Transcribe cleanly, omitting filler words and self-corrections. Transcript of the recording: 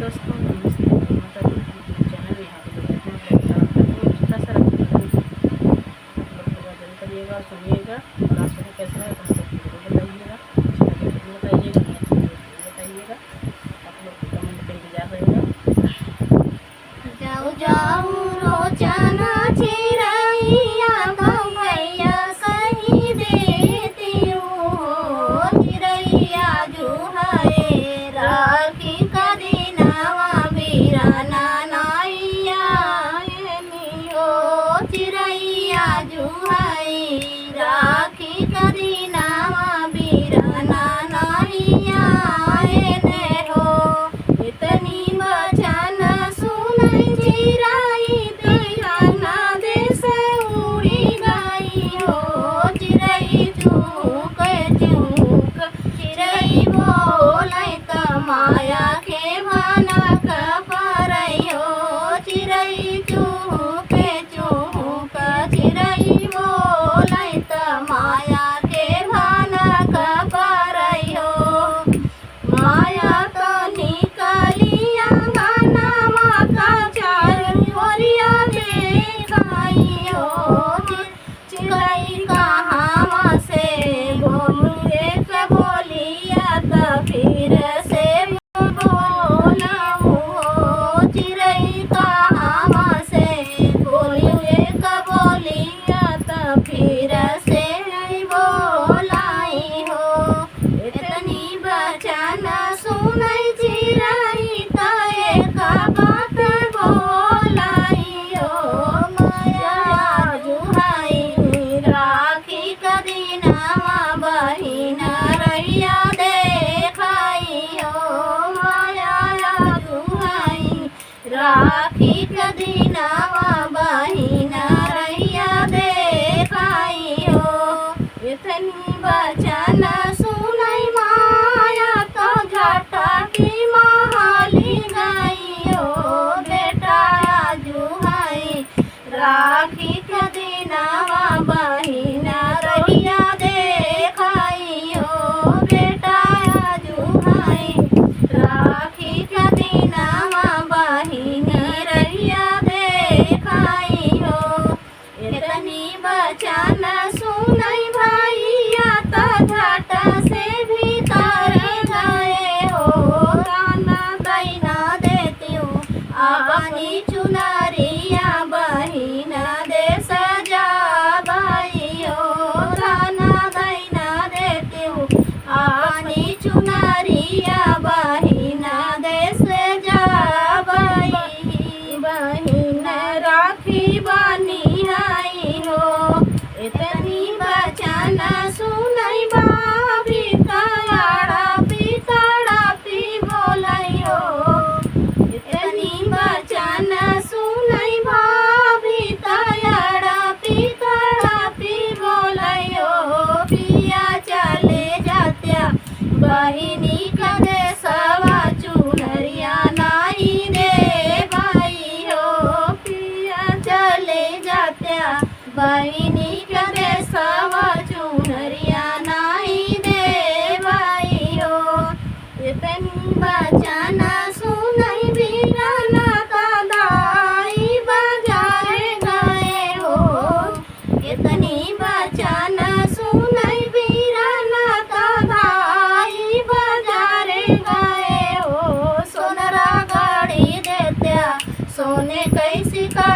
दोस्तों नमस्ते, मैं माता दी यूट्यूब चैनल में आप लोगों को छोटा सा रखूँगा। आप लोग भजन करिएगा और सुनिएगा और आप सभी कैसा है कमेंट जरूर बताइएगा। अच्छा लगे तो बताइएगा, नहीं अच्छा लगे तो बताइएगा। आप लोग के कमेंट का इंतजार रहेगा। जाऊ जाऊ रोजाना चिरैया भैया कहीं देती हूँ चिरैया जो है राखी का दिनवा बीराना नाइया हो चिरैया जो है राखी का दिनवा बीराना नाइया हो इतनी बचन चिराई दिलाना देश उड़ी गई हो चिरई चूक चूक चिरई बोले त माया के भनक परई हो चिरई चूक चूक चिरई बोले त माया के भनक परई हो माया तो निकलिया चिड़ै कहाँ से बोलिए बोलिया तो फिर से बोलूँ चिड़ै कहाँ से बोलिए बोलिया तो फिर से बोलाई हो इतनी बचन सुनै चिड़ै तो एक बात बोलाई हो माया जुहाई राखी का दिनवा बहिन रैया देखाई हो माया जुहाई राखी का दिनवा बहिन रैया देखाई हो इतनी बचन सुनै माया तो झटा की महाली गई हो बेटा जुहाई राखी का दिनवा बहिन रैया देखाई हो बेटा जुहाई राखी का दिनवा बहिन रैया देखाई हो इतनी बचन सुनै भैया तो झट से भीतर गए हो दाना दैना देती हूँ अपनी चुनरिया बहिन दे सजाबाई हो दाना दैना देती हूँ अपनी चुनरिया बहिन दे सजाबाई बहिन राखी बनी आई हो इतनी बचन सुनै बाबी काड़ा पी बोलाई हो इतनी बचन सुनै भाभी तड़ा पी बोलाई हो पिया चले जात्या बहिनी कदे सवा चुनरिया नाई दे भाई हो पिया चले जात्या बहिनी कदे सवा चुनरिया नाई दे भाई हो इतनी बचन सुनै बीराना का दाई बजाए गए हो इतनी बचन सुनै बीराना का दाई बजारे गए हो सोनरा गाड़ी देत्या सोने कैसी का